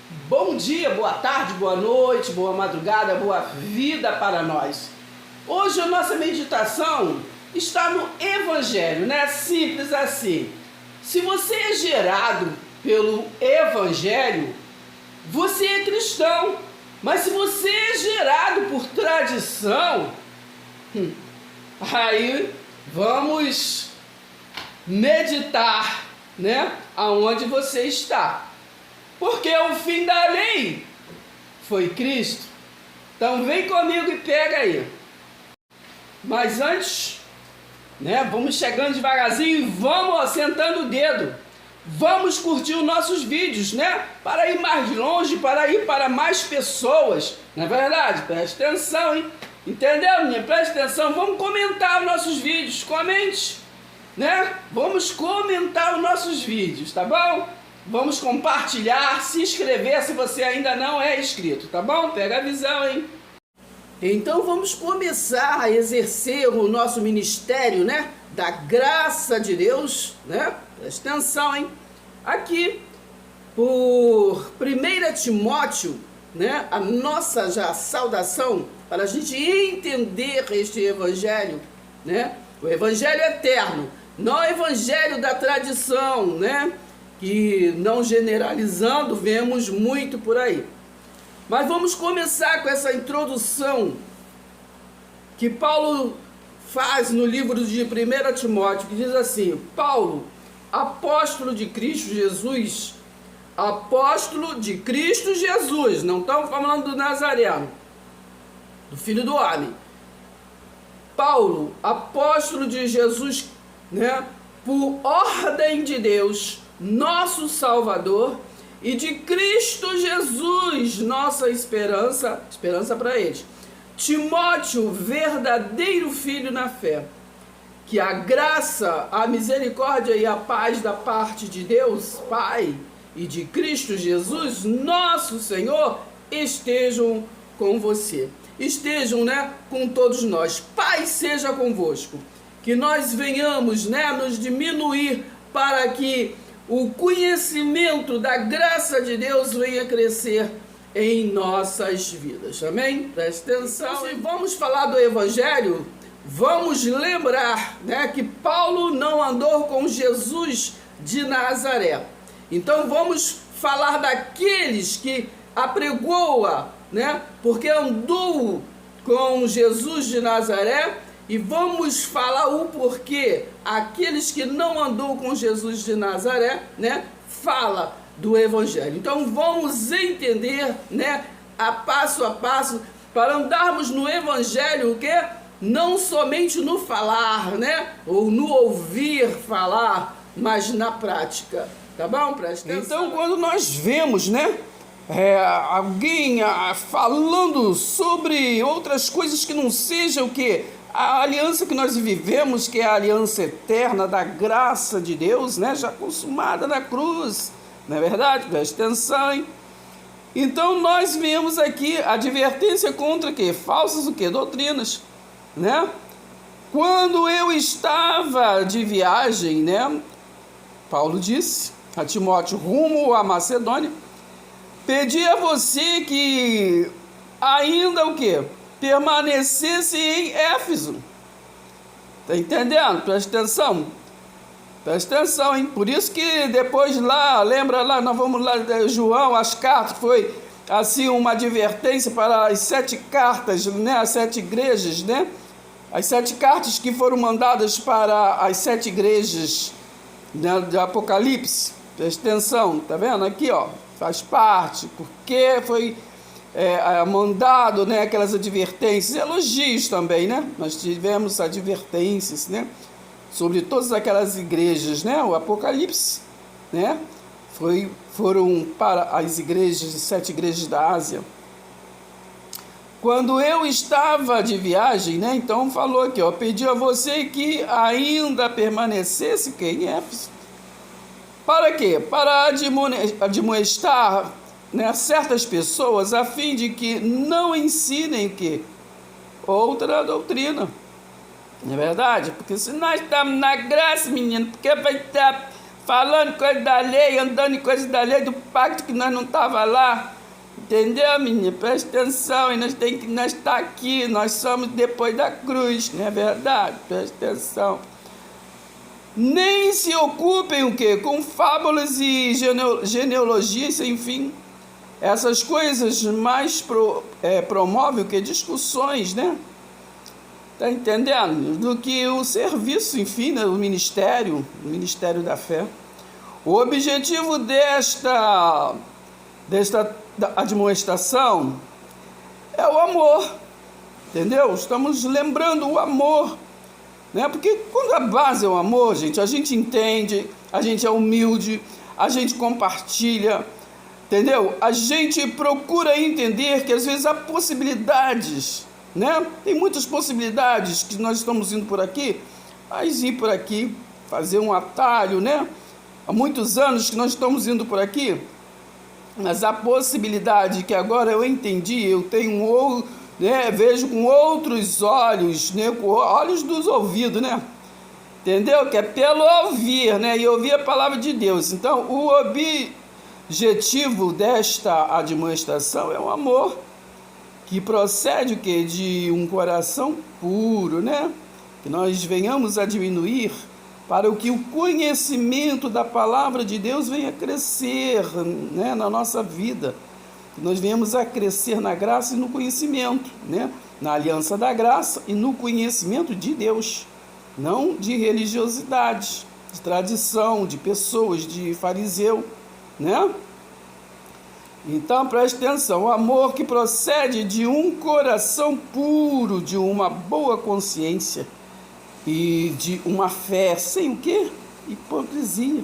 Bom dia, boa tarde, boa noite, boa madrugada, boa vida para nós. Hoje a nossa meditação está no Evangelho, né? Simples assim. Se você é gerado pelo Evangelho, você é cristão. Mas se você é gerado por tradição, aí vamos meditar, né? Aonde você está. Porque o fim da lei foi Cristo. Então vem comigo e pega aí. Mas antes, né, vamos chegando devagarzinho e vamos assentando o dedo. Vamos curtir os nossos vídeos, né? Para ir mais longe, para ir para mais pessoas. Não é verdade? Preste atenção, hein? Entendeu, menina? Preste atenção. Vamos comentar os nossos vídeos. Comente, né? Vamos comentar os nossos vídeos, tá bom? Vamos compartilhar, se inscrever se você ainda não é inscrito, tá bom? Pega a visão, hein? Então vamos começar a exercer o nosso ministério, né? Da graça de Deus, né? Presta atenção, hein? Aqui, por 1 Timóteo, né? A nossa já saudação para a gente entender este evangelho, né? O evangelho eterno, não o evangelho da tradição, né? Que não generalizando, vemos muito por aí. Mas vamos começar com essa introdução que Paulo faz no livro de 1 Timóteo, que diz assim: Paulo, apóstolo de Cristo Jesus, apóstolo de Cristo Jesus, não estamos falando do Nazareno, do Filho do Homem. Paulo, apóstolo de Jesus, né, por ordem de Deus, nosso Salvador, e de Cristo Jesus, nossa esperança para eles. Timóteo, verdadeiro filho na fé, que a graça, a misericórdia e a paz da parte de Deus, Pai, e de Cristo Jesus, nosso Senhor, estejam com você. Estejam, né, com todos nós. Paz seja convosco. Que nós venhamos, né, nos diminuir para que o conhecimento da graça de Deus venha crescer em nossas vidas. Amém? Preste atenção. Se vamos falar do Evangelho, vamos lembrar, né, que Paulo não andou com Jesus de Nazaré. Então vamos falar daqueles que apregoa, né, porque andou com Jesus de Nazaré. E vamos falar o porquê aqueles que não andou com Jesus de Nazaré, né, fala do Evangelho. Então vamos entender, né, a passo para andarmos no Evangelho, o quê? Não somente no falar, né, ou no ouvir falar, mas na prática, tá bom? Presta atenção. Então quando nós vemos, né, alguém falando sobre outras coisas que não sejam o quê? A aliança que nós vivemos, que é a aliança eterna da graça de Deus, né, já consumada na cruz, não é verdade? Preste atenção, hein? Então nós vemos aqui a advertência contra quê? Falsas o quê? Doutrinas, né? Quando eu estava de viagem, né, Paulo disse a Timóteo rumo à Macedônia, pedi a você que ainda o quê? Permanecesse em Éfeso. Tá entendendo? Presta atenção. Presta atenção, hein? Por isso que depois lá, lembra lá, nós vamos lá, João, as cartas, foi assim uma advertência para as 7 cartas, né? As 7 igrejas, né? As 7 cartas que foram mandadas para as 7 igrejas, né, de Apocalipse. Presta atenção, tá vendo? Aqui, ó, faz parte, porque foi mandado, né, aquelas advertências, elogios também, né? Nós tivemos advertências, né, sobre todas aquelas igrejas, né? O Apocalipse, né, foram para as igrejas, 7 igrejas da Ásia. Quando eu estava de viagem, né, então falou aqui, ó, pedi a você que ainda permanecesse em Éfeso. Para quê? Para admoestar, né, certas pessoas, a fim de que não ensinem que outra doutrina. Não é verdade? Porque se nós estamos na graça, menino, porque vai estar falando coisa da lei, andando em coisa da lei, do pacto que nós não estava lá. Entendeu, menino? Presta atenção, e nós está aqui, nós somos depois da cruz, não é verdade? Presta atenção. Nem se ocupem o quê? Com fábulas e genealogias, enfim. Essas coisas mais promovem o quê? Discussões, né? Tá entendendo? Do que o serviço, enfim, né? o ministério da fé. O objetivo desta admoestação é o amor, entendeu? Estamos lembrando o amor, né? Porque quando a base é o amor, gente, a gente entende, a gente é humilde, a gente compartilha, entendeu? A gente procura entender que às vezes há possibilidades, né? Tem muitas possibilidades que nós estamos indo por aqui, mas ir por aqui, fazer um atalho, né? Há muitos anos que nós estamos indo por aqui, mas a possibilidade que agora eu entendi, eu tenho, né? Vejo com outros olhos, né? Com olhos dos ouvidos, né? Entendeu? Que é pelo ouvir, né? E ouvir a palavra de Deus. Então, o objetivo desta admoestação é o amor, que procede o quê? De um coração puro, né? Que nós venhamos a diminuir para que o conhecimento da palavra de Deus venha crescer, né? Na nossa vida. Que nós venhamos a crescer na graça e no conhecimento, né? Na aliança da graça e no conhecimento de Deus. Não de religiosidade, de tradição, de pessoas, de fariseu, né? Então, preste atenção, o amor que procede de um coração puro, de uma boa consciência e de uma fé sem o quê? Hipocrisia.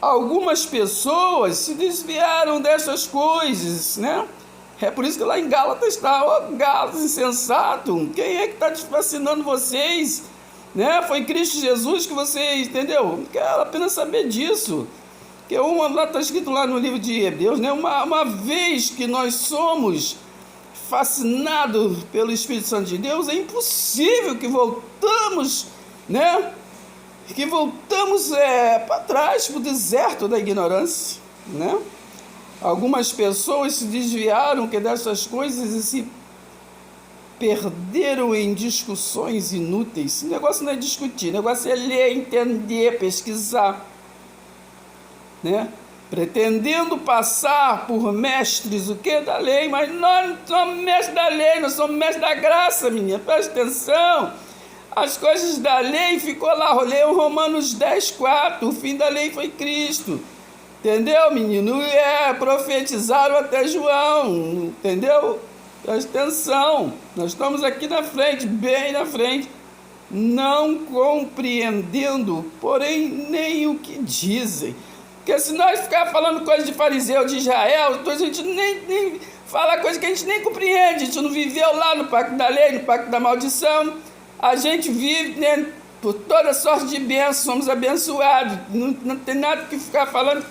Algumas pessoas se desviaram dessas coisas, né? É por isso que lá em Gálatas está, Gálatas insensato, quem é que está fascinando vocês? Né? Foi Cristo Jesus que vocês, entendeu? Não quero apenas saber disso. Que lá está escrito lá no livro de Hebreus, né? Uma vez que nós somos fascinados pelo Espírito Santo de Deus, é impossível que voltamos, né? Que voltamos para trás, para o deserto da ignorância, né? Algumas pessoas se desviaram dessas coisas e se perderam em discussões inúteis. O negócio não é discutir, o negócio é ler, entender, pesquisar, né? Pretendendo passar por mestres o que da lei, mas nós não somos mestres da lei, nós somos mestres da graça, menina, presta atenção. As coisas da lei ficou lá, leu Romanos 10:4, o fim da lei foi Cristo, entendeu, menino? Profetizaram até João, entendeu? Presta atenção, nós estamos aqui na frente, bem na frente, não compreendendo, porém, nem o que dizem. Porque se nós ficar falando coisa de fariseu, de Israel, a gente nem fala coisa que a gente nem compreende, a gente não viveu lá no pacto da lei, no pacto da maldição, a gente vive, né, por toda sorte de bênçãos, somos abençoados, não tem nada que ficar falando,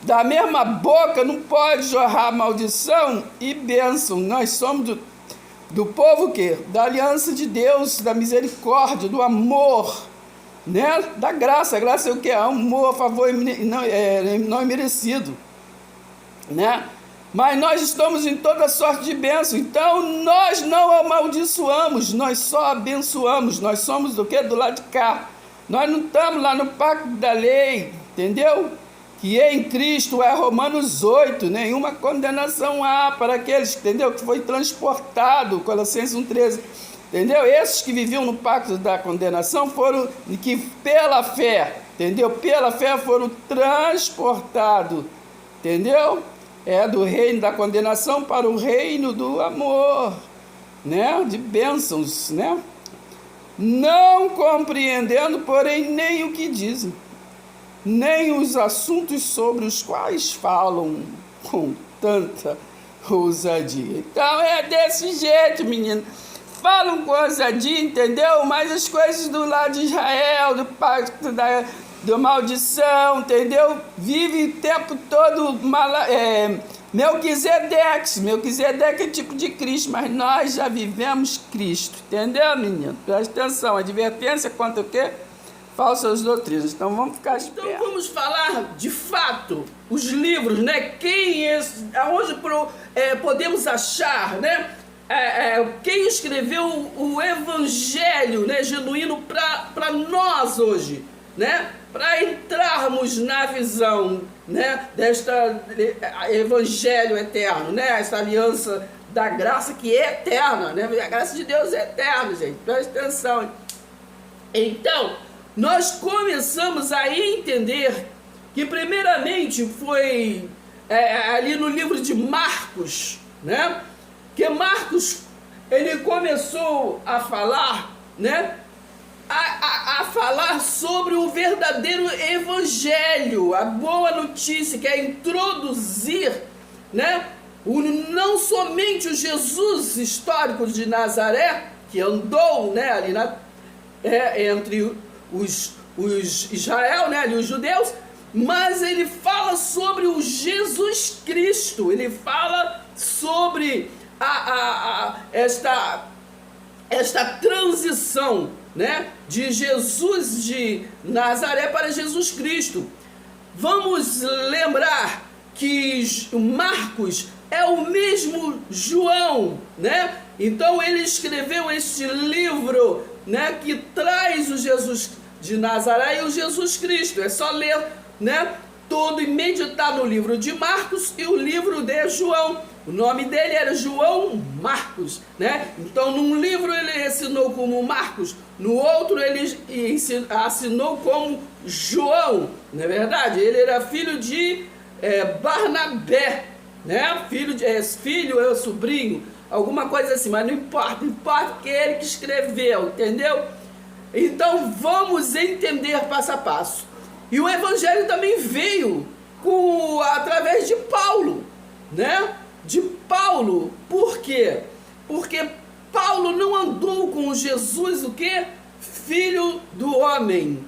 da mesma boca não pode jorrar maldição e bênção, nós somos do povo o quê? Da aliança de Deus, da misericórdia, do amor, né? Da graça. A graça é o que? Amor, favor não é merecido, né? Mas nós estamos em toda sorte de bênção, então nós não amaldiçoamos, nós só abençoamos, nós somos do que? Do lado de cá, nós não estamos lá no pacto da lei, entendeu? Que em Cristo é Romanos 8, nenhuma condenação há para aqueles, entendeu? Que foi transportado, Colossenses 1:13, entendeu? Esses que viviam no pacto da condenação foram, que pela fé, entendeu? Pela fé foram transportados, entendeu? Do reino da condenação para o reino do amor, né? De bênçãos, né? Não compreendendo, porém, nem o que dizem, nem os assuntos sobre os quais falam com tanta ousadia. Então é desse jeito, menino. Falam com ousadia, entendeu? Mas as coisas do lado de Israel, do pacto da maldição, entendeu? Vive o tempo todo Melquisedeque é tipo de Cristo, mas nós já vivemos Cristo, entendeu, menino? Presta atenção, advertência quanto o quê? falsas doutrinas. Então vamos ficar espertos. Então vamos falar de fato os livros, né? Aonde podemos achar, né? Quem escreveu o Evangelho, né, genuíno para nós hoje, né? Para entrarmos na visão, né, desta Evangelho eterno, né? Essa aliança da graça que é eterna, né? A graça de Deus é eterna, gente. Presta atenção. Então, nós começamos a entender que primeiramente foi ali no livro de Marcos, né? Que Marcos, ele começou a falar, né? A falar sobre o verdadeiro evangelho, a boa notícia, que é introduzir, né? Não somente o Jesus histórico de Nazaré, que andou, né, ali entre os Israel, né, ali os judeus, mas ele fala sobre o Jesus Cristo, ele fala sobre esta transição, né, de Jesus de Nazaré para Jesus Cristo. Vamos lembrar que Marcos é o mesmo João, né? Então ele escreveu este livro, né, que traz o Jesus de Nazaré e o Jesus Cristo. É só ler, né, todo e meditar no livro de Marcos e o livro de João. O nome dele era João Marcos, né? Então, num livro ele assinou como Marcos, no outro ele assinou como João, não é verdade? Ele era filho de Barnabé, né? Filho é sobrinho, alguma coisa assim, mas não importa que ele que escreveu, entendeu? Então, vamos entender passo a passo. E o evangelho também veio através de Paulo, né? De Paulo. Por quê? Porque Paulo não andou com Jesus, o quê? Filho do homem.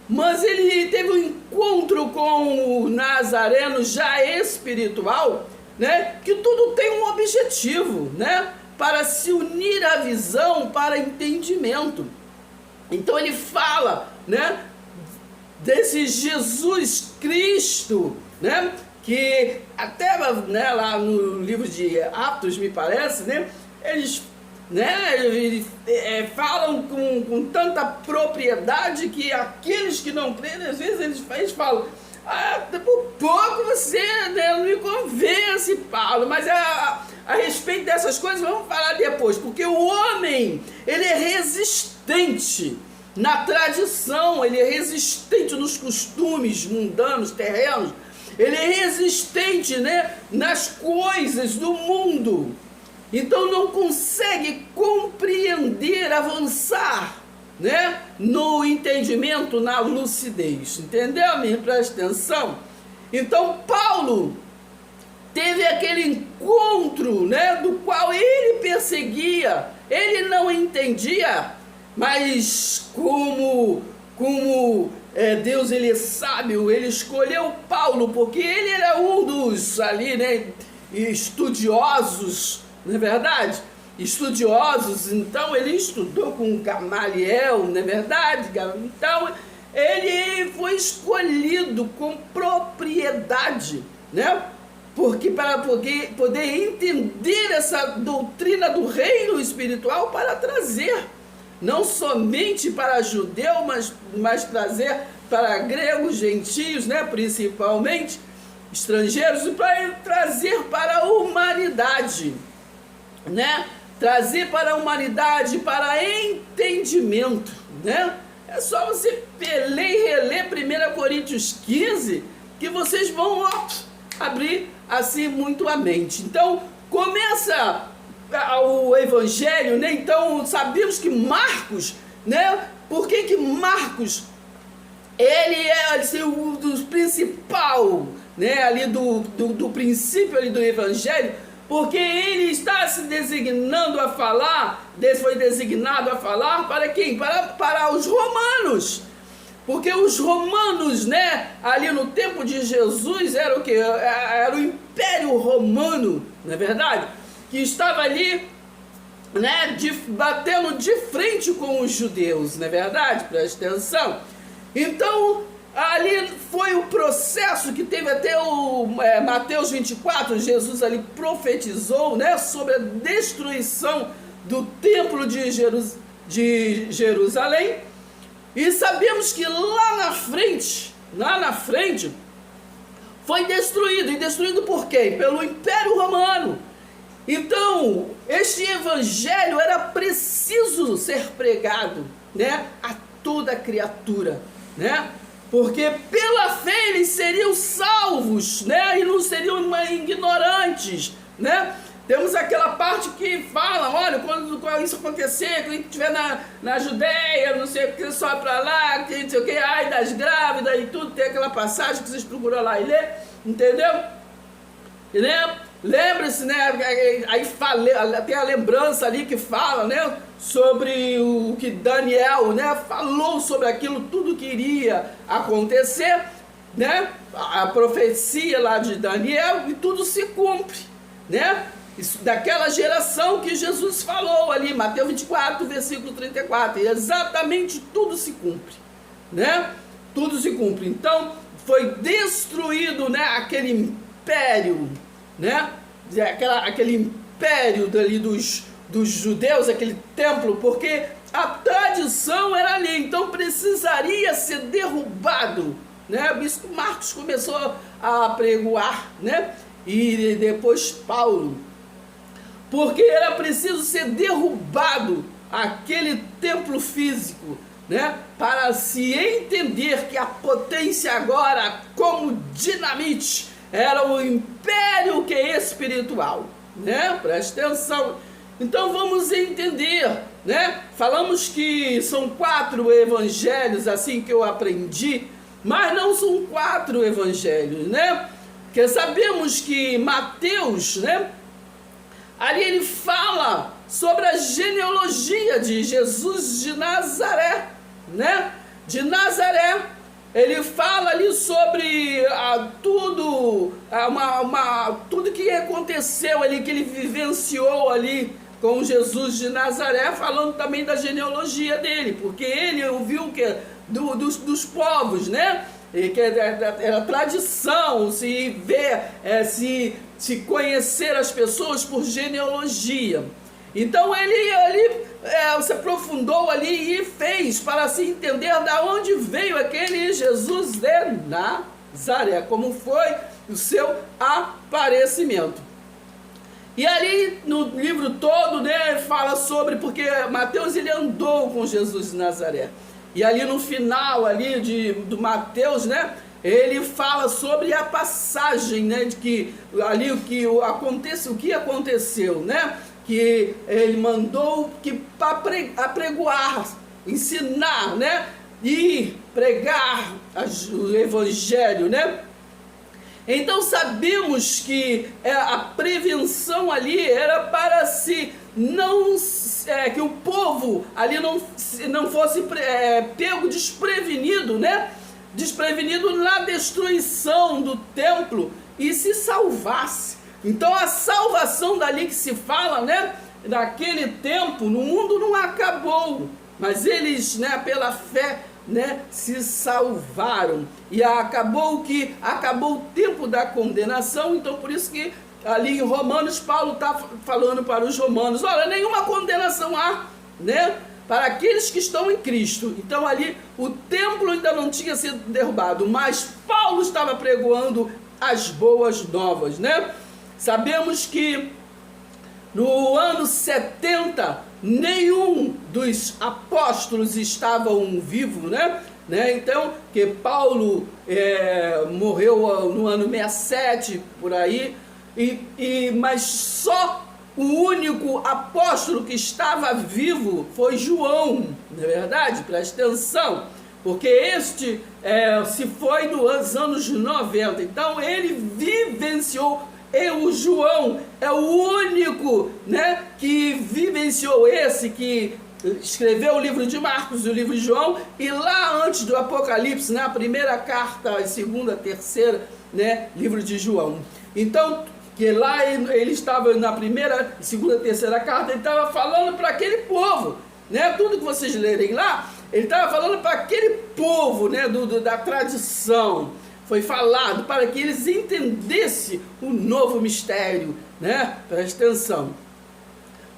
Mas ele teve um encontro com o Nazareno já espiritual, né? Que tudo tem um objetivo, né? Para se unir à visão, para entendimento. Então ele fala, né, desse Jesus Cristo, né, que até, né, lá no livro de Atos, me parece, né, eles falam com tanta propriedade que aqueles que não creem, às vezes eles falam: por pouco você, né, não me convence, Paulo, mas a respeito dessas coisas vamos falar depois, porque o homem, ele é resistente na tradição, ele é resistente nos costumes mundanos, terrenos, ele é resistente, né, nas coisas do mundo, então não consegue compreender, avançar, né, no entendimento, na lucidez, entendeu, minha? Presta atenção. Então Paulo teve aquele encontro, né, do qual ele perseguia, ele não entendia, mas como Deus, ele é sábio, ele escolheu Paulo, porque ele era um dos ali, né, estudiosos, não é verdade? Estudiosos, então ele estudou com Gamaliel, não é verdade? Então ele foi escolhido com propriedade, né? Para poder entender essa doutrina do reino espiritual, para trazer não somente para judeu, mas trazer para gregos, gentios, né, principalmente estrangeiros, e para trazer para a humanidade, né? Trazer para a humanidade, para entendimento, né? É só você ler e reler 1 Coríntios 15, que vocês vão abrir assim muito a mente. Então, começa o evangelho, né? Então, sabemos que Marcos, né? Por que Marcos, ele é assim, um dos principal, né? Ali do princípio ali do evangelho, porque ele está se designando a falar, foi designado a falar para quem? Para os romanos. Porque os romanos, né, ali no tempo de Jesus, era o quê? Era o Império Romano, não é verdade? Que estava ali, né, batendo de frente com os judeus, não é verdade? Presta atenção. Então, ali foi o processo que teve até o Mateus 24, Jesus ali profetizou, né, sobre a destruição do templo de Jerusalém, e sabemos que lá na frente, foi destruído, e destruído por quem? Pelo Império Romano. Então, este evangelho era preciso ser pregado, né, a toda criatura, né? Porque pela fé eles seriam salvos, né? E não seriam ignorantes, né? Temos aquela parte que fala, olha, quando isso acontecer, quando estiver na Judéia, não sei o que, sobe para lá, que não sei o que, ai das grávidas e tudo, tem aquela passagem que vocês procuram lá e lê, entendeu? Né? Lembra-se, né? Aí tem a lembrança ali que fala, né? Sobre o que Daniel, né? Falou sobre aquilo, tudo que iria acontecer, né? A profecia lá de Daniel, e tudo se cumpre, né? Isso, daquela geração que Jesus falou ali, Mateus 24, versículo 34, e exatamente tudo se cumpre, né? Tudo se cumpre. Então, foi destruído, né, aquele império, né? Aquele império dali dos judeus, aquele templo, porque a tradição era ali, então precisaria ser derrubado, né? O bispo Marcos começou a pregoar, né? E depois Paulo, porque era preciso ser derrubado aquele templo físico, né? Para se entender que a potência agora, como dinamite, era o império que é espiritual, né? Presta atenção. Então vamos entender, né? Falamos que são 4 evangelhos, assim que eu aprendi, mas não são 4 evangelhos, né? Porque sabemos que Mateus, né? Ali ele fala sobre a genealogia de Jesus de Nazaré, né? De Nazaré. Ele fala ali sobre tudo que aconteceu ali, que ele vivenciou ali com Jesus de Nazaré, falando também da genealogia dele, porque ele ouviu que dos povos, né? E que era tradição se ver, se conhecer as pessoas por genealogia. Então ele se aprofundou ali e fez para se entender da onde veio aquele Jesus de Nazaré, como foi o seu aparecimento. E ali no livro todo, né, fala sobre, porque Mateus ele andou com Jesus de Nazaré. E ali no final ali do Mateus, né, ele fala sobre a passagem, né, de que ali o que aconteceu, né, que ele mandou apregoar, ensinar, né, e pregar o evangelho, né. Então sabemos que a prevenção ali era para que o povo ali não fosse pego desprevenido, né? Desprevenido na destruição do templo e se salvasse. Então a salvação dali que se fala, né? Naquele tempo, no mundo não acabou, mas eles, né, pela fé, né, se salvaram, e acabou o tempo da condenação. Então por isso que ali em Romanos Paulo está falando para os romanos, olha, nenhuma condenação há, né, para aqueles que estão em Cristo. Então ali o templo ainda não tinha sido derrubado, mas Paulo estava pregoando as boas novas, né? Sabemos que no ano 70, nenhum dos apóstolos estavam vivos, né? Então, que Paulo morreu no ano 67, por aí, mas só o único apóstolo que estava vivo foi João, não é verdade? Presta atenção, porque este se foi nos anos 90, então ele vivenciou. O João é o único, né, que vivenciou que escreveu o livro de Marcos e o livro de João, e lá antes do Apocalipse, na primeira carta, a segunda, terceira, né, livro de João. Então, que lá ele estava na primeira, segunda, terceira carta, ele estava falando para aquele povo, né, tudo que vocês lerem lá, Ele estava falando para aquele povo, né, da tradição. Foi falado para que eles entendessem o novo mistério, né? Presta atenção.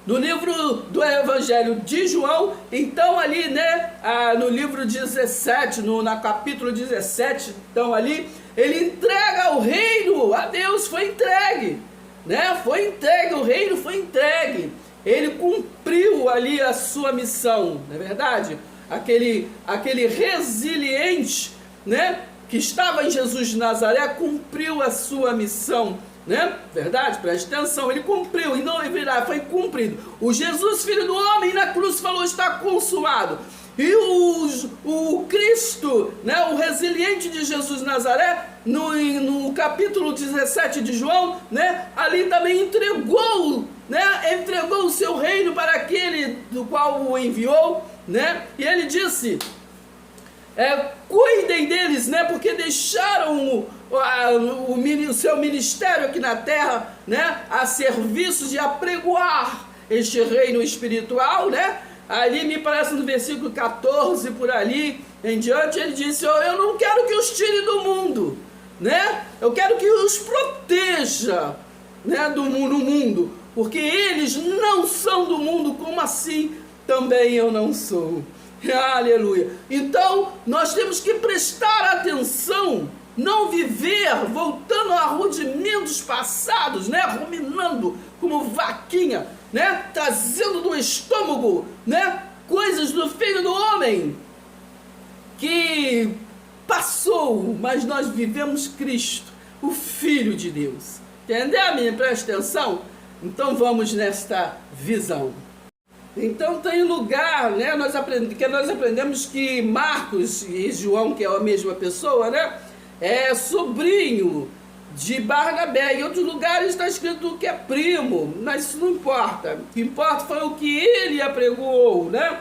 No livro do Evangelho de João, então ali, né, no livro 17, na capítulo 17, então ali, ele entrega o reino a Deus, foi entregue, né? Foi entregue, o reino foi entregue. Ele cumpriu ali a sua missão, não é verdade? Aquele resiliente, né, que estava em Jesus de Nazaré, cumpriu a sua missão, né? Verdade? Preste atenção, ele cumpriu, e não virá, foi cumprido. O Jesus, filho do homem, na cruz falou: está consumado. E o Cristo, né, o resiliente de Jesus de Nazaré, no capítulo 17 de João, né, ali também entregou, né, entregou o seu reino para aquele do qual o enviou, né? E ele disse: cuidem deles, né, porque deixaram o seu ministério aqui na terra, né, a serviço de apregoar este reino espiritual, né? Ali me parece no versículo 14, por ali em diante, ele disse: eu não quero que os tire do mundo, né? Eu quero que os proteja, né, do mundo, porque eles não são do mundo, como assim também eu não sou. Aleluia. Então nós temos que prestar atenção, não viver voltando a rudimentos passados, né, ruminando como vaquinha, né, trazendo do estômago, né, coisas do filho do homem que passou, mas nós vivemos Cristo, o Filho de Deus. Entendeu, menina? Presta atenção. Então vamos nesta visão. Então tem lugar, né, nós aprendemos que Marcos e João, que é a mesma pessoa, né, é sobrinho de Barnabé. Em outros lugares está escrito que é primo, mas isso não importa. O que importa foi o que ele apregoou, né?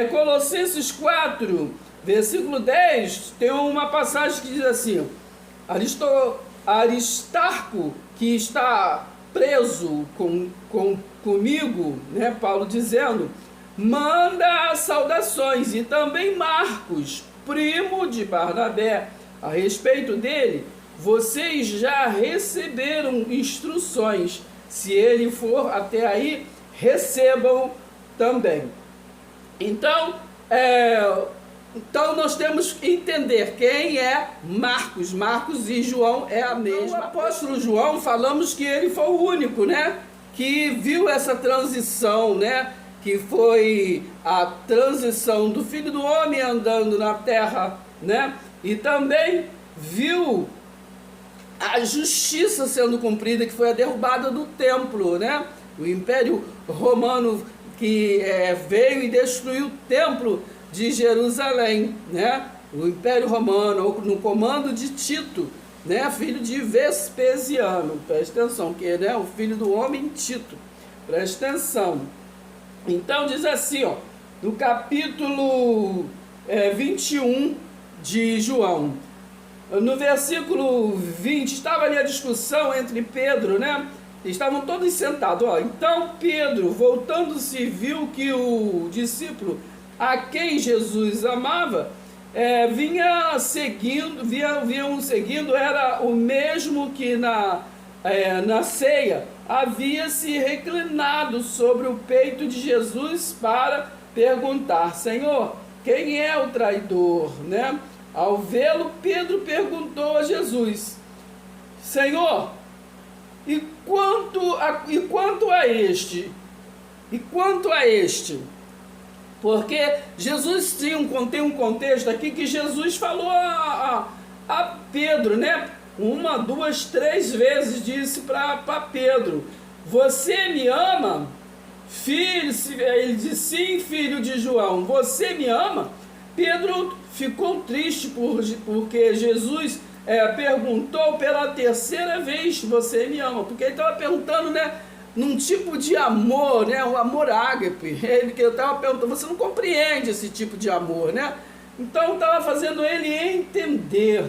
Colossenses 4, versículo 10, tem uma passagem que diz assim: Aristarco, que está preso comigo, né, Paulo dizendo, manda saudações, e também Marcos, primo de Barnabé. A respeito dele, vocês já receberam instruções. Se ele for até aí, recebam também. Então nós temos que entender quem é Marcos. Marcos e João é a mesma. O apóstolo João, falamos que ele foi o único, né, que viu essa transição, né, que foi a transição do Filho do Homem andando na terra, né, e também viu a justiça sendo cumprida, que foi a derrubada do templo, né, o Império Romano que veio e destruiu o templo de Jerusalém, né? O Império Romano, no comando de Tito, né? Filho de Vespasiano, presta atenção, que é, né, o filho do homem Tito, presta atenção. Então diz assim, ó, no capítulo 21 de João, no versículo 20, estava ali a discussão entre Pedro, né? Estavam todos sentados, ó. Então Pedro, voltando-se, viu que o discípulo a quem Jesus amava, vinham seguindo, era o mesmo que na ceia havia se reclinado sobre o peito de Jesus para perguntar: Senhor, quem é o traidor? Né? Ao vê-lo, Pedro perguntou a Jesus: Senhor, e quanto a este? E quanto a este? Porque Jesus tem um contexto aqui que Jesus falou a Pedro, né? 1, 2, 3 vezes disse para Pedro: você me ama? Filho, ele disse: sim, filho de João, você me ama? Pedro ficou triste porque Jesus perguntou pela terceira vez: você me ama? Porque ele estava perguntando, né, num tipo de amor, né, o amor ágape. Ele estava perguntando: você não compreende esse tipo de amor, né? Então estava fazendo ele entender.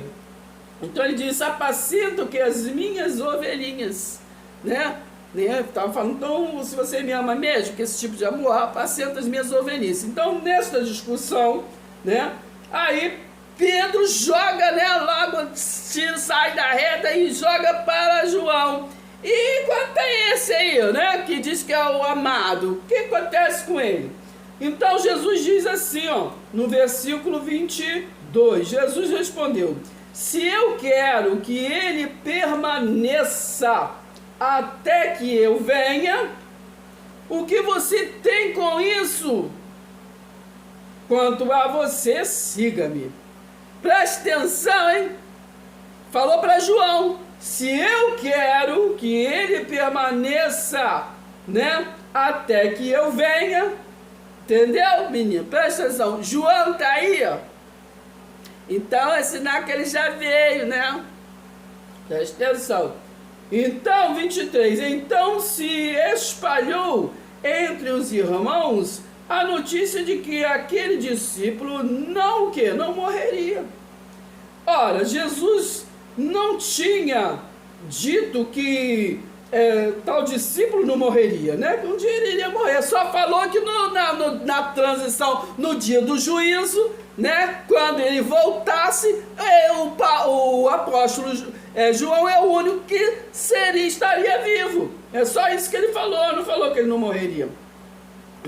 Então ele disse: apacento que as minhas ovelhinhas, né? né? Estava falando, então, se você me ama mesmo, que esse tipo de amor apacenta as minhas ovelhices. Então, nessa discussão, né? Aí Pedro joga, né? Logo sai da reta e joga para João. E quanto é esse aí, né? Que diz que é o amado. O que acontece com ele? Então Jesus diz assim, ó, no versículo 22, Jesus respondeu: se eu quero que ele permaneça até que eu venha, o que você tem com isso? Quanto a você, siga-me. Preste atenção, hein? Falou para João: se eu quero que ele permaneça, né, até que eu venha, entendeu, menino? Presta atenção. João tá aí, ó. Então é sinal que ele já veio, né? Presta atenção. Então, 23. Então se espalhou entre os irmãos a notícia de que aquele discípulo não morreria. Ora, Jesus não tinha dito que tal discípulo não morreria, né? Que um dia ele iria morrer. Só falou que na transição, no dia do juízo, né? Quando ele voltasse, o apóstolo João é o único que estaria vivo. É só isso que ele falou, não falou que ele não morreria,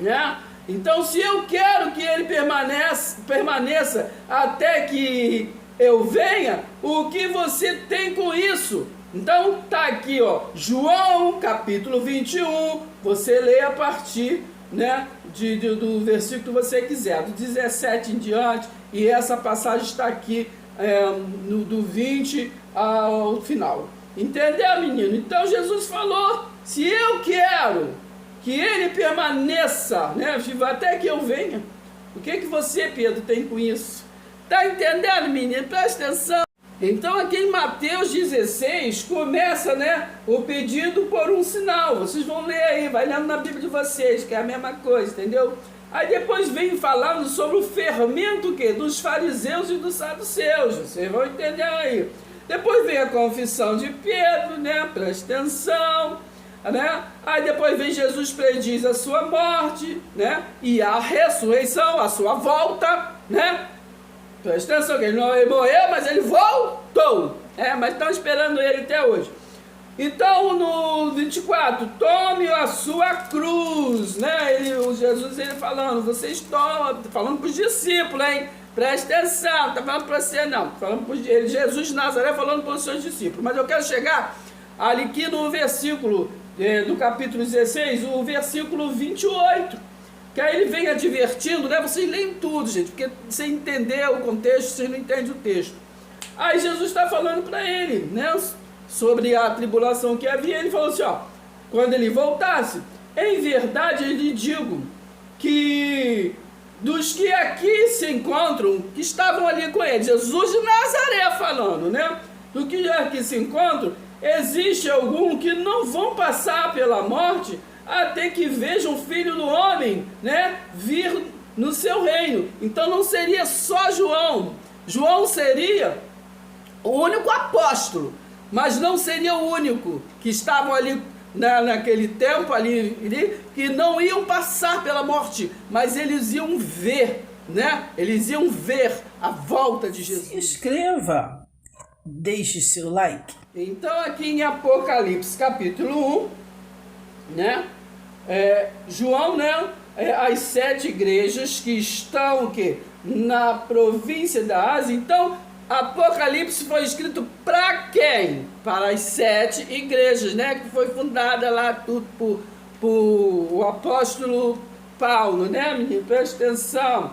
né? Então, se eu quero que ele permaneça até que eu venha, o que você tem com isso? Então, tá aqui, ó, João, capítulo 21, você lê a partir, né, do versículo que você quiser, do 17 em diante, e essa passagem está aqui do 20 ao final. Entendeu, menino? Então, Jesus falou: se eu quero que ele permaneça, né, até que eu venha, o que você, Pedro, tem com isso? Tá entendendo, menino? Presta atenção. Então, aqui em Mateus 16, começa, né, o pedido por um sinal. Vocês vão ler aí, vai lendo na Bíblia de vocês, que é a mesma coisa, entendeu? Aí depois vem falando sobre o fermento dos fariseus e dos saduceus. Vocês vão entender aí. Depois vem a confissão de Pedro, né? Presta atenção, né? Aí depois vem Jesus prediz a sua morte, né? E a ressurreição, a sua volta, né? Presta atenção que ele morreu, mas ele voltou. Mas estão esperando ele até hoje. Então, no 24, tome a sua cruz, né? Jesus falando, vocês estão falando para os discípulos, hein? Presta atenção, não está falando para você não, falando para Jesus de Nazaré falando para os seus discípulos. Mas eu quero chegar ali aqui no versículo do capítulo 16, o versículo 28, que aí ele vem advertindo, né? Vocês leem tudo, gente, porque sem entender o contexto, vocês não entendem o texto. Aí Jesus está falando para ele, né, sobre a tribulação que havia. Ele falou assim, ó, quando ele voltasse, em verdade eu lhe digo que dos que aqui se encontram, que estavam ali com ele, Jesus de Nazaré falando, né, do que aqui se encontram, existe algum que não vão passar pela morte até que vejam o Filho do Homem, né, vir no seu reino. Então não seria só João. João seria o único apóstolo, mas não seria o único que estavam ali naquele tempo ali, que não iam passar pela morte, mas eles iam ver, né? Eles iam ver a volta de Jesus. Se inscreva, deixe seu like. Então aqui em Apocalipse capítulo 1, né? João, né? As 7 igrejas que estão na província da Ásia. Então Apocalipse foi escrito para quem? Para as 7 igrejas, né? Que foi fundada lá tudo por o apóstolo Paulo, né, menino? Presta atenção.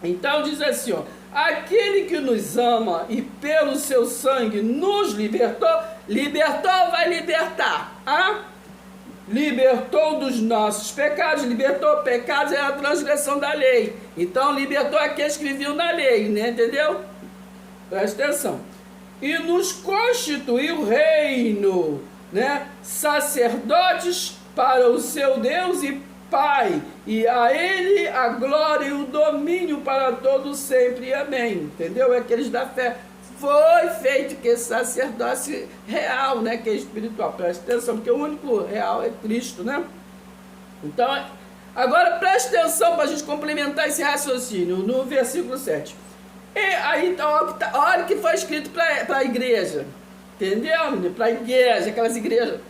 Então diz assim, ó: aquele que nos ama e pelo seu sangue nos libertou, vai libertar, libertou dos nossos pecados. Libertou pecados, é a transgressão da lei. Então libertou aqueles que viviam na lei, né? Entendeu? Presta atenção. E nos constituiu reino, né? Sacerdotes para o seu Deus e Pai, e a ele a glória e o domínio para todos sempre. Amém. Entendeu? É aqueles da fé. foi feito que esse sacerdócio real, né, que é espiritual. Presta atenção, porque o único real é Cristo, né? Então, agora preste atenção para a gente complementar esse raciocínio no versículo 7. E aí, então, olha o que foi escrito para a igreja, entendeu, menino? Para a igreja, aquelas igrejas,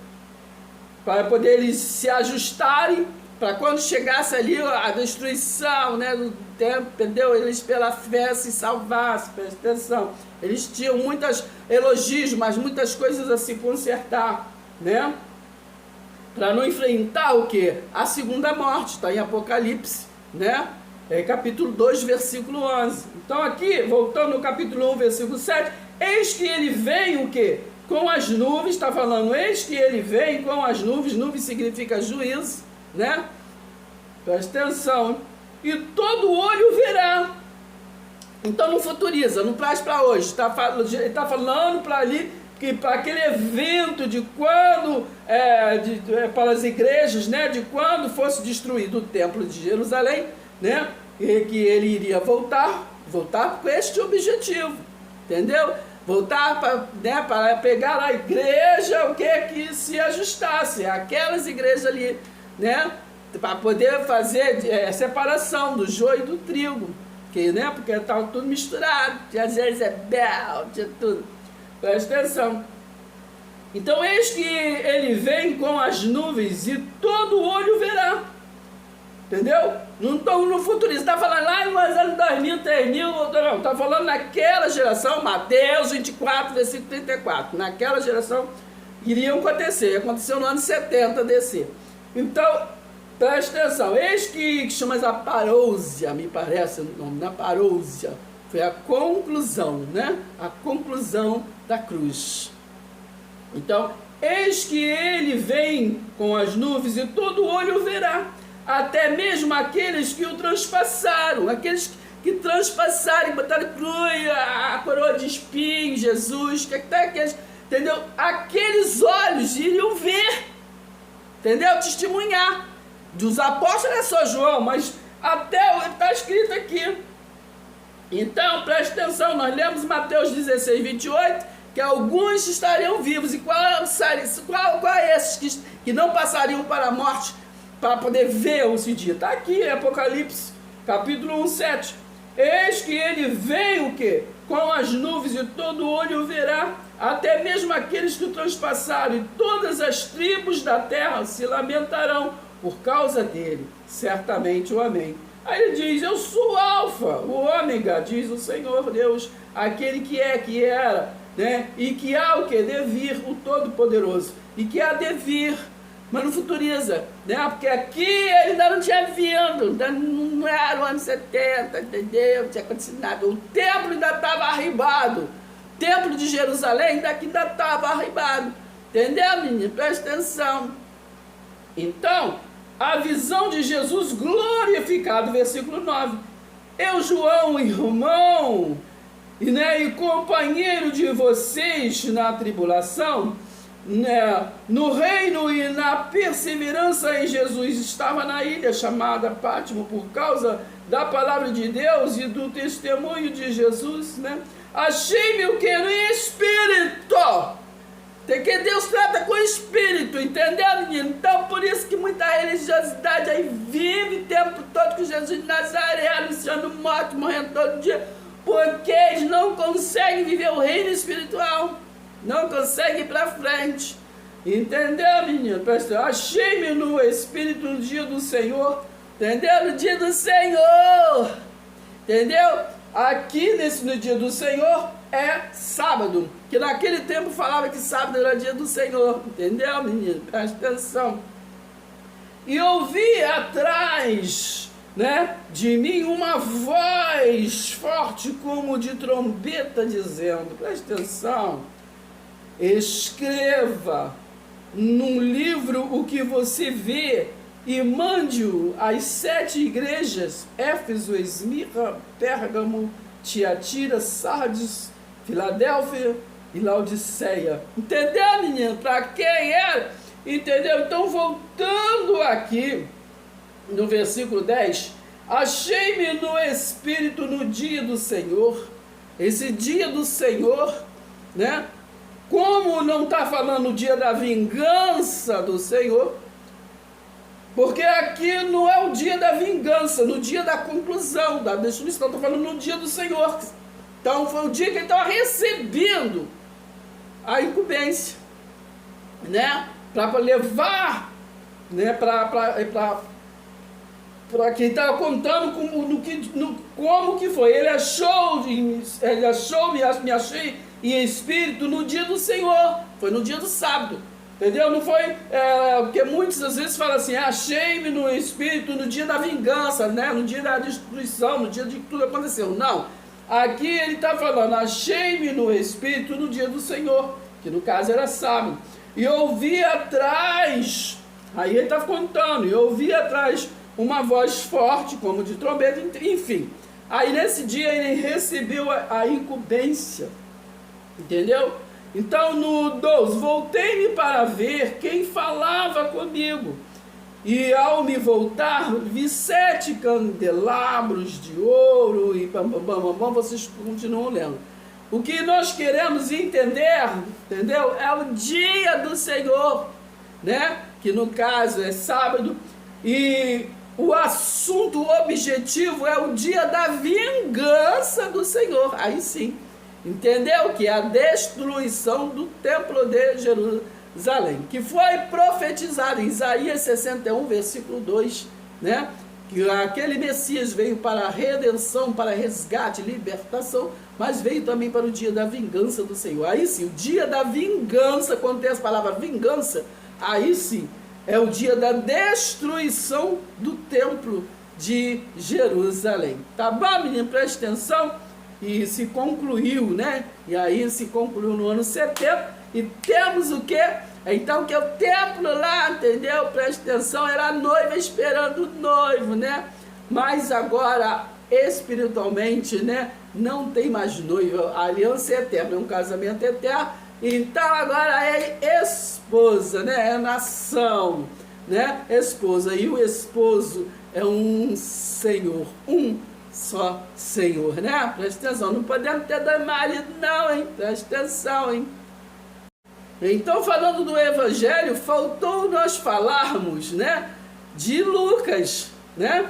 para poder eles se ajustarem, para quando chegasse ali a destruição, né, do tempo, entendeu? Eles pela fé se salvassem, presta atenção. Eles tinham muitos elogios, mas muitas coisas a se consertar, né? Para não enfrentar o quê? A segunda morte, está em Apocalipse, né? É capítulo 2, versículo 11. Então aqui, voltando no capítulo 1, versículo 7, eis que ele vem o quê? Com as nuvens, está falando, eis que ele vem com as nuvens, nuvem significa juízo, né? Presta atenção. E todo olho verá. Então não futuriza, não traz para hoje. Ele está falando para ali, que para aquele evento de quando, para as igrejas, né? De quando fosse destruído o templo de Jerusalém, né? E que ele iria voltar com este objetivo, entendeu? Voltar para, né, para pegar a igreja, o que se ajustasse, aquelas igrejas ali, né, para poder fazer separação do joio e do trigo, né, porque estava tudo misturado, tinha Jezebel, tinha tudo. Presta atenção. Então, eis que ele vem com as nuvens e todo olho verá. Entendeu? Não estou no futurismo, está falando lá nos anos 2000, 3000, não, está falando naquela geração, Mateus 24, versículo 34, naquela geração iriam acontecer, aconteceu no ano 70 desse. Então, preste atenção, eis que chama a parousia, me parece o nome, na parousia, foi a conclusão, né? A conclusão da cruz. Então, eis que ele vem com as nuvens e todo olho verá. Até mesmo aqueles que o transpassaram, aqueles que transpassaram, botaram a coroa de espinho, Jesus, que até aqueles, entendeu? Aqueles olhos iriam ver, entendeu? Testemunhar. Dos apóstolos é só João, mas até está escrito aqui. Então, preste atenção, nós lemos Mateus 16, 28, que alguns estariam vivos. E qual é esses que não passariam para a morte, para poder ver esse dia? Está aqui em Apocalipse, capítulo 1, 7. Eis que ele vem o quê? Com as nuvens e todo olho verá, até mesmo aqueles que o transpassaram, e todas as tribos da terra se lamentarão por causa dele. Certamente o amém. Aí ele diz, eu sou o alfa, o ômega, diz o Senhor Deus, aquele que é, que era, né? E que há o que? De vir, o Todo-Poderoso. E que há de vir, mas não futuriza, né? Porque aqui ele ainda não tinha vindo, não era o ano 70, entendeu? Não tinha acontecido nada. O templo ainda estava arribado. O templo de Jerusalém ainda estava arribado. Entendeu, menino? Presta atenção. Então, a visão de Jesus glorificado, versículo 9. Eu, João, irmão, e companheiro de vocês na tribulação, no reino e na perseverança em Jesus, estava na ilha chamada Pátimo por causa da palavra de Deus e do testemunho de Jesus, né? Achei-me o que? No espírito. Tem que Deus trata com o espírito, entendeu, menino? Então, por isso que muita religiosidade aí vive o tempo todo com Jesus de Nazaré, anunciando morte, morrendo todo dia, porque eles não conseguem viver o reino espiritual. Não consegue ir para frente. Entendeu, menino? Achei-me no Espírito no dia do Senhor. Entendeu? No dia do Senhor. Entendeu? Aqui no dia do Senhor é sábado. Que naquele tempo falava que sábado era dia do Senhor. Entendeu, menino? Presta atenção. E ouvi atrás, né, de mim uma voz forte como de trombeta dizendo, presta atenção, escreva num livro o que você vê e mande-o às 7 igrejas, Éfeso, Esmirna, Pérgamo, Tiatira, Sardes, Filadélfia e Laodiceia. Entendeu, menino? Para quem era? Entendeu? Então, voltando aqui no versículo 10, achei-me no Espírito no dia do Senhor, esse dia do Senhor, né? Como não está falando o dia da vingança do Senhor, porque aqui não é o dia da vingança, no dia da conclusão, da destruição, estou falando no dia do Senhor. Então foi o dia que ele estava recebendo a incumbência, né? Para levar, né? Para quem estava contando como que foi. Ele achou, me achei em espírito no dia do Senhor, foi no dia do sábado, entendeu? Não foi, porque muitas às vezes falam assim, achei-me no espírito no dia da vingança, né? No dia da destruição, no dia de que tudo aconteceu. Não, aqui ele está falando, achei-me no espírito no dia do Senhor, que no caso era sábado, e ouvi atrás, aí ele está contando, e ouvi atrás uma voz forte, como de trombeta, enfim. Aí nesse dia ele recebeu a incumbência, entendeu? Então no 12, voltei-me para ver quem falava comigo, e ao me voltar, vi 7 candelabros de ouro, e vocês continuam lendo. O que nós queremos entender, entendeu? É o dia do Senhor, né? Que no caso é sábado, e o assunto, o objetivo é o dia da vingança do Senhor. Aí sim, entendeu? Que é a destruição do templo de Jerusalém, que foi profetizado em Isaías 61, versículo 2, né? Que aquele Messias veio para a redenção, para resgate, libertação, mas veio também para o dia da vingança do Senhor. Aí sim, o dia da vingança, quando tem as palavras vingança, aí sim, é o dia da destruição do templo de Jerusalém. Tá bom, menino? Presta atenção. E se concluiu, né? E aí se concluiu no ano 70. E temos o quê? Então, que é o templo lá, entendeu? Presta atenção, era a noiva esperando o noivo, né? Mas agora, espiritualmente, né? Não tem mais noiva. A aliança é eterna, é um casamento eterno. Então agora é esposa, né? É nação, né? Esposa. E o esposo é um Senhor, um só Senhor, né? Presta atenção, não podemos ter 2 maridos não, hein? Presta atenção, hein? Então, falando do Evangelho, faltou nós falarmos, né? De Lucas, né?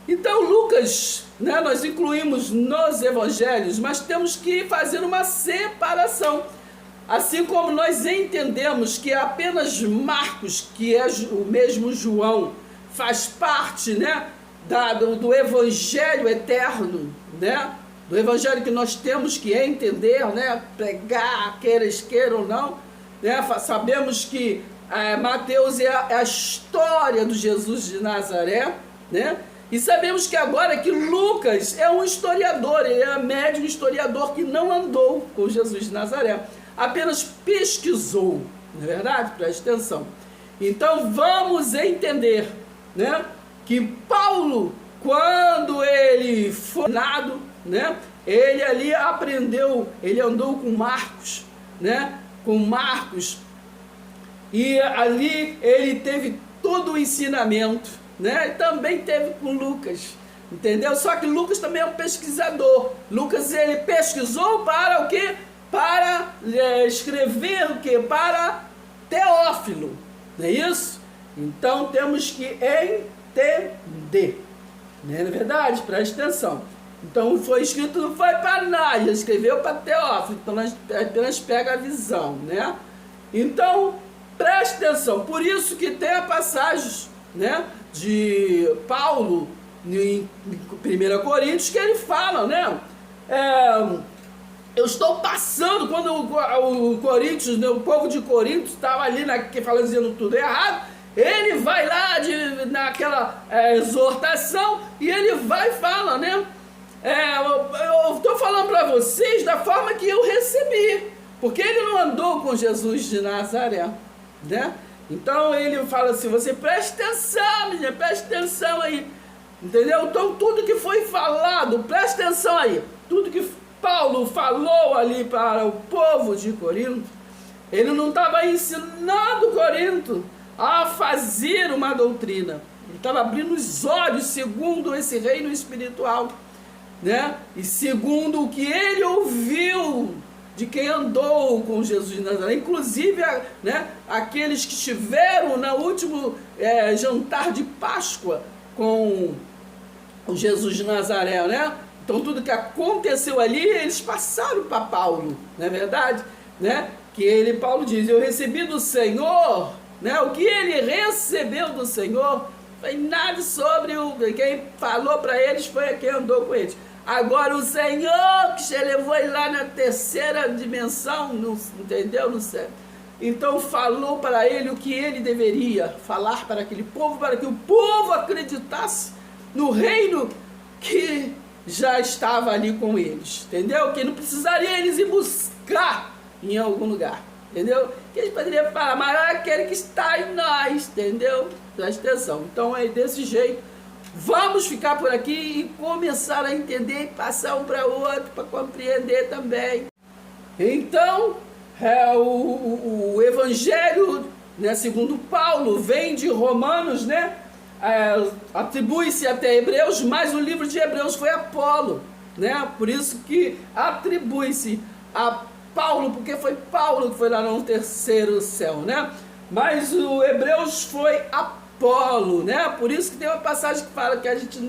Então, Lucas, né? Nós incluímos nos Evangelhos, mas temos que fazer uma separação. Assim como nós entendemos que apenas Marcos, que é o mesmo João, faz parte, né, do Evangelho eterno, né, do Evangelho que nós temos que entender, né, pregar, queira ou não, né, sabemos que Mateus é a história do Jesus de Nazaré, né, e sabemos que agora que Lucas é um historiador, ele é médium historiador que não andou com Jesus de Nazaré, apenas pesquisou, não é verdade? Preste atenção. Então vamos entender, né, que Paulo, quando ele foi nado, né, ele ali aprendeu, ele andou com Marcos, né, com Marcos, e ali ele teve todo o ensinamento, né, e também teve com Lucas, entendeu? Só que Lucas também é um pesquisador. Lucas, ele pesquisou para o quê? Para escrever o quê? Para Teófilo, não é isso? Então temos que entender, não é verdade? Preste atenção. Então foi escrito, não foi para nada, ele escreveu para Teófilo, então nós apenas pega a visão, né? Então preste atenção, por isso que tem a passagem, né, de Paulo em 1 Coríntios, que ele fala, né? Eu estou passando, quando o Coríntios, né, o povo de Corinto estava ali fazendo tudo errado, ele vai lá naquela exortação e ele vai e fala, né? Eu estou falando para vocês da forma que eu recebi, porque ele não andou com Jesus de Nazaré, né? Então ele fala assim, você presta atenção, menina, presta atenção aí, entendeu? Então tudo que foi falado, presta atenção aí, tudo que Paulo falou ali para o povo de Corinto, ele não estava ensinando Corinto a fazer uma doutrina, ele estava abrindo os olhos segundo esse reino espiritual. né? E segundo o que ele ouviu de quem andou com Jesus de Nazaré, inclusive, né, aqueles que estiveram no último jantar de Páscoa com o Jesus de Nazaré, né? Então tudo que aconteceu ali, eles passaram para Paulo, não é verdade? Né? Que Paulo diz, eu recebi do Senhor, né? O que ele recebeu do Senhor foi nada sobre quem falou para eles, foi quem andou com eles. Agora o Senhor que te levou ele lá na terceira dimensão, entendeu? No céu. Então falou para ele o que ele deveria falar para aquele povo, para que o povo acreditasse no reino que já estava ali com eles, entendeu? Que não precisaria eles ir buscar em algum lugar, entendeu? Que eles poderiam falar, mas é aquele que está em nós, entendeu? Presta atenção. Então é desse jeito. Vamos ficar por aqui e começar a entender e passar um para o outro para compreender também. Então, o Evangelho, né, segundo Paulo, vem de Romanos, né? Atribui-se até Hebreus, mas o livro de Hebreus foi Apolo, né? Por isso que atribui-se a Paulo, porque foi Paulo que foi lá no terceiro céu, né? Mas o Hebreus foi Apolo, né? Por isso que tem uma passagem que fala que a gente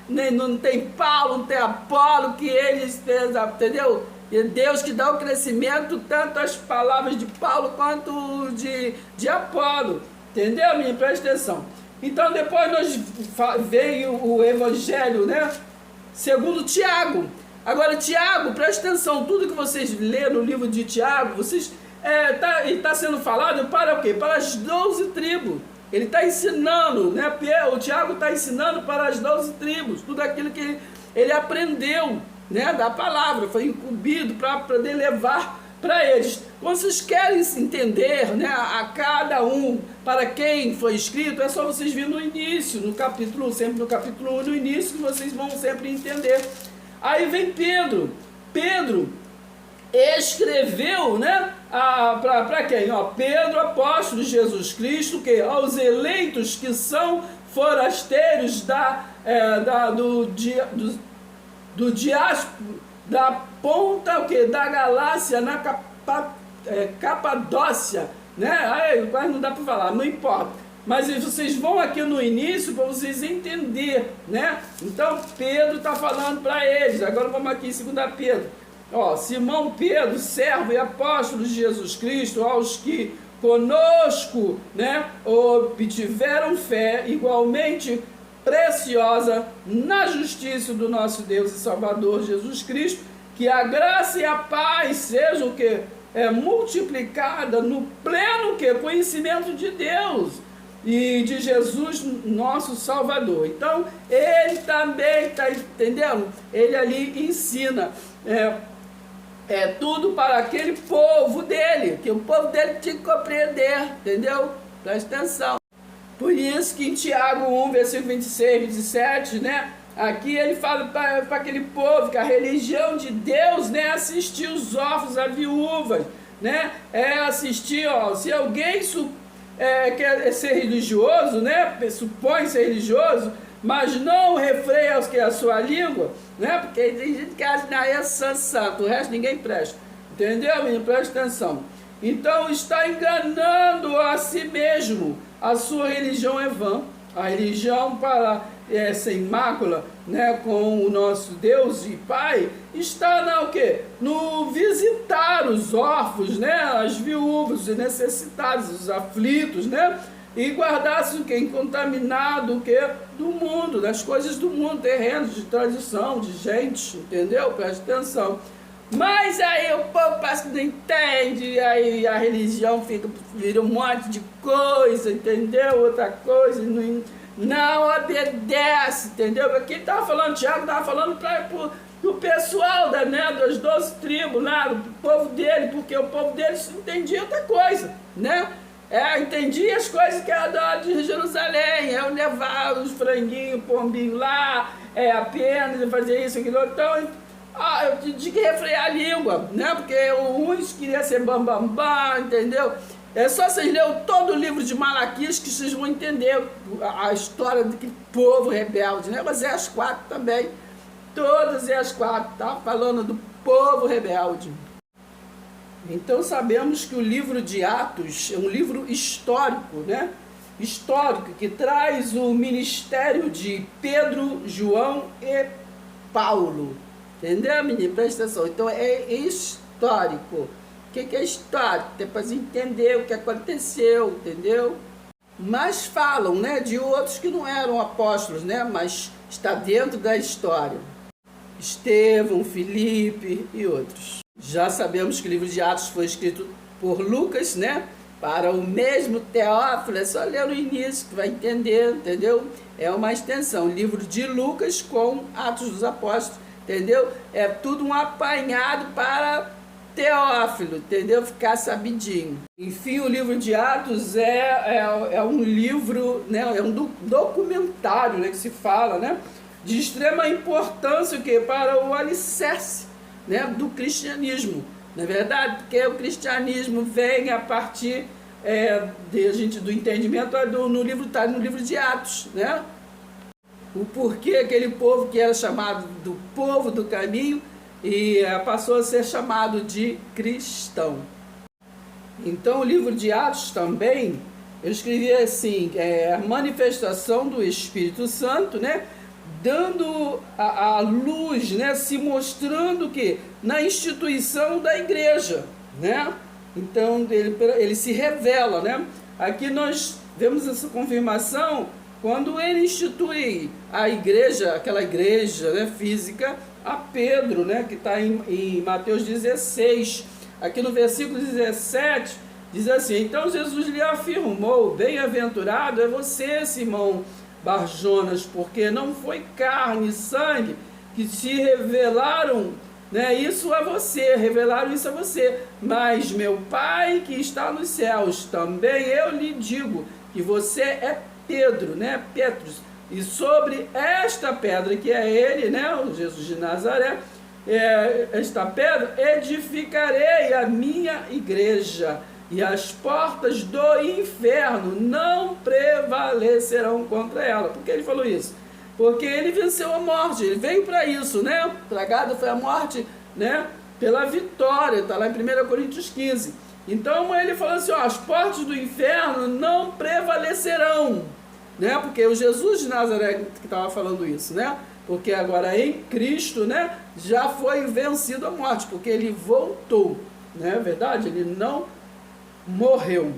não tem Paulo, não tem Apolo, que eles fez, entendeu? E Deus que dá o crescimento, tanto as palavras de Paulo quanto de Apolo, entendeu, minha? Presta atenção. Então depois veio o Evangelho, né? Segundo Tiago. Agora Tiago, presta atenção, tudo que vocês lêem no livro de Tiago, vocês está sendo falado para o quê? Para as 12 tribos. Ele está ensinando, né? O Tiago está ensinando para as 12 tribos, tudo aquilo que ele aprendeu, né? Da palavra, foi incumbido para poder levar para eles. Vocês querem entender, né, a cada um para quem foi escrito, é só vocês virem no início, no capítulo, sempre no capítulo 1, no início, que vocês vão sempre entender. Aí vem Pedro. Pedro escreveu, né, para quem? Pedro, apóstolo de Jesus Cristo, que aos eleitos que são forasteiros do diáspora, da ponta da galáxia, na Capadócia, né? Aí, quase não dá para falar, não importa. Mas vocês vão aqui no início para vocês entenderem, né? Então Pedro está falando para eles. Agora vamos aqui em 2 Pedro. Simão Pedro, servo e apóstolo de Jesus Cristo, aos que conosco, né, obtiveram fé igualmente preciosa na justiça do nosso Deus e Salvador Jesus Cristo, que a graça e a paz sejam o que multiplicada no pleno conhecimento de Deus e de Jesus nosso Salvador. Então ele também está entendendo, ele ali ensina tudo para aquele povo dele, que o povo dele tinha que compreender, entendeu? Presta atenção. Por isso que em Tiago 1, versículo 26, 27, né? Aqui ele fala para aquele povo que a religião de Deus, né, é assistir os órfãos, as viúvas, né? É assistir, se alguém quer ser religioso, né? Supõe ser religioso, mas não refreia a sua língua, né? Porque tem gente que acha que é santo, o resto ninguém presta. Entendeu, menino? Presta atenção. Então está enganando a si mesmo. A sua religião é vã. A religião sem mácula, né, com o nosso Deus e Pai, está no visitar os órfãos, né, as viúvas, os necessitados, os aflitos, né, e guardar-se incontaminado do mundo, das coisas do mundo, terrenos, de tradição, de gente, entendeu? Presta atenção. Mas aí o povo parece que não entende, e aí a religião vira um monte de coisa, entendeu? Outra coisa, não obedece, entendeu? Aqui estava falando, Tiago estava falando para o pessoal das 12 tribos, lá, do povo dele, porque o povo dele entendia outra coisa, né? Entendia as coisas que era de Jerusalém, levar os franguinhos, pombinho lá, apenas fazer isso, aquilo, então... eu tinha que refrear a língua, né? Porque uns queriam ser bambambam, entendeu? É só vocês lerem todo o livro de Malaquias que vocês vão entender a história daquele povo rebelde, né? Mas as 4 também, todas as quatro, tá falando do povo rebelde. Então sabemos que o livro de Atos é um livro histórico, né? Histórico, que traz o ministério de Pedro, João e Paulo. Entendeu, menino? Presta atenção. Então é histórico. O que é histórico? Depois entender o que aconteceu, entendeu? Mas falam, né, de outros que não eram apóstolos, né? Mas está dentro da história. Estevão, Filipe e outros. Já sabemos que o livro de Atos foi escrito por Lucas, né? Para o mesmo Teófilo, é só ler no início que vai entender, entendeu? É uma extensão, livro de Lucas com Atos dos Apóstolos, entendeu? É tudo um apanhado para Teófilo, entendeu? Ficar sabidinho. Enfim, o livro de Atos é um livro, né? É um documentário, né? Que se fala, né? De extrema importância para o alicerce, né? Do cristianismo. Não é verdade? Porque o cristianismo vem a partir do entendimento no livro de Atos, né? O porquê aquele povo que era chamado do povo do caminho e passou a ser chamado de cristão. Então o livro de Atos também, eu escrevi assim, a manifestação do Espírito Santo, né? Dando a luz, né? Se mostrando que na instituição da igreja, né? Então ele se revela, né? Aqui nós vemos essa confirmação quando ele institui a igreja, aquela igreja, né, física, a Pedro, né, que está em Mateus 16. Aqui no versículo 17 diz assim: então Jesus lhe afirmou: bem-aventurado é você, Simão Barjonas, porque não foi carne e sangue que te revelaram, né, isso a você, revelaram isso a você, mas meu Pai que está nos céus. Também eu lhe digo que você é Pedro, né, Petrus, e sobre esta pedra, que é ele, né, o Jesus de Nazaré, esta pedra edificarei a minha igreja, e as portas do inferno não prevalecerão contra ela. Por que ele falou isso? Porque ele venceu a morte, ele veio para isso, né? Tragada foi a morte, né? Pela vitória, está lá em 1 Coríntios 15. Então ele falou assim, ó, as portas do inferno não prevalecerão, né? Porque o Jesus de Nazaré que estava falando isso, né? Porque agora em Cristo, né, já foi vencido a morte, porque ele voltou, né? É verdade? Ele não morreu.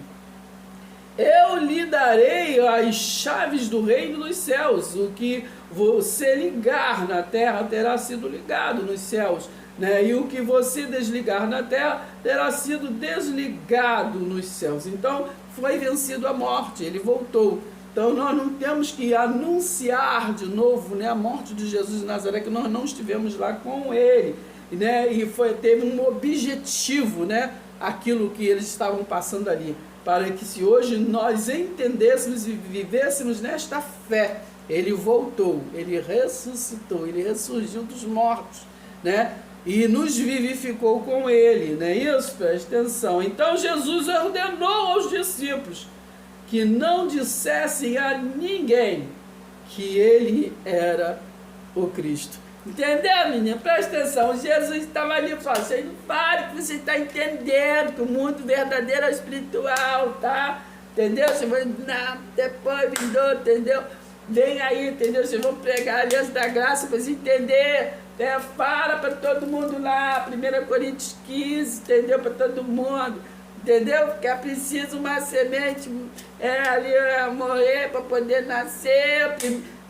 Eu lhe darei as chaves do reino dos céus. O que você ligar na terra terá sido ligado nos céus, né? E o que você desligar na terra terá sido desligado nos céus. Então foi vencido a morte, ele voltou. Então nós não temos que anunciar de novo, né, a morte de Jesus de Nazaré, que nós não estivemos lá com ele, né? E teve um objetivo, né, aquilo que eles estavam passando ali, para que se hoje nós entendêssemos e vivêssemos nesta fé, ele voltou, ele ressuscitou, ele ressurgiu dos mortos, né? E nos vivificou com ele, não é isso? Presta atenção. Então Jesus ordenou aos discípulos que não dissessem a ninguém que ele era o Cristo. Entendeu, menina? Presta atenção. Jesus estava ali falando, você não para que você está entendendo que o mundo verdadeiro é espiritual, tá? Entendeu? Você vai, não, depois vindou, entendeu? Vem aí, entendeu? Vocês vão pregar a aliança da graça para você entender. Fala para todo mundo lá, 1 Coríntios 15, entendeu? Para todo mundo, entendeu? Porque é preciso uma semente ali morrer para poder nascer.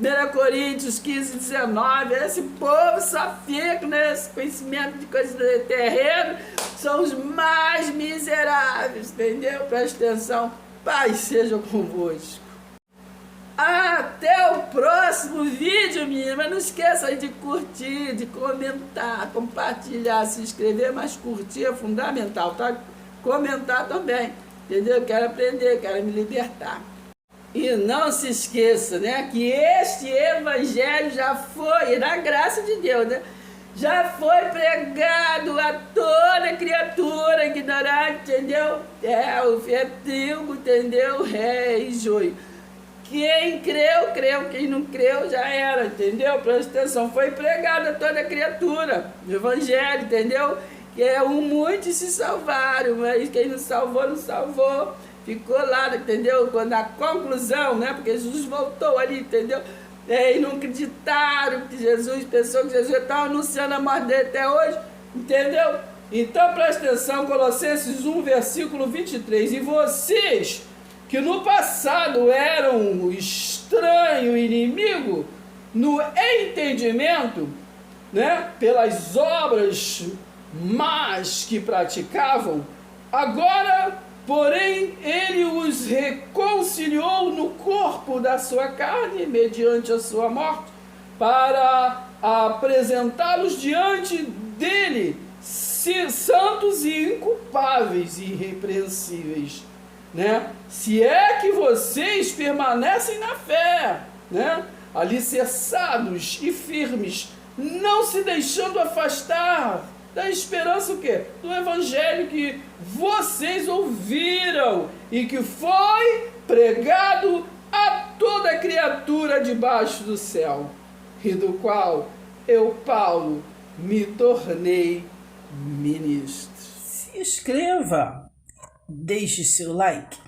1 Coríntios 15, 19, esse povo só fica nesse conhecimento de coisas do terreno, são os mais miseráveis, entendeu? Presta atenção, Pai seja convosco. Até o próximo vídeo, menina, mas não esqueça aí de curtir, de comentar, compartilhar, se inscrever, mas curtir é fundamental, tá? Comentar também, entendeu? Quero aprender, quero me libertar. E não se esqueça, né, que este evangelho já foi, na graça de Deus, né, já foi pregado a toda criatura ignorante, entendeu? O trigo, entendeu? E joio. Quem creu, creu. Quem não creu, já era, entendeu? Presta atenção. Foi pregado a toda criatura do Evangelho, entendeu? Que é muitos se salvaram, mas quem não salvou, não salvou. Ficou lá, entendeu? Quando a conclusão, né? Porque Jesus voltou ali, entendeu? E não acreditaram que Jesus, pensou que Jesus estava anunciando a morte dele até hoje, entendeu? Então presta atenção, Colossenses 1, versículo 23. E vocês, que no passado eram estranho, inimigo, no entendimento, né? Pelas obras más que praticavam, agora, porém, ele os reconciliou no corpo da sua carne, mediante a sua morte, para apresentá-los diante dele, santos e inculpáveis e irrepreensíveis, né? Se é que vocês permanecem na fé, né? Alicerçados e firmes, não se deixando afastar da esperança o quê? Do Evangelho que vocês ouviram e que foi pregado a toda criatura debaixo do céu, e do qual eu, Paulo, me tornei ministro. Se inscreva, deixe seu like.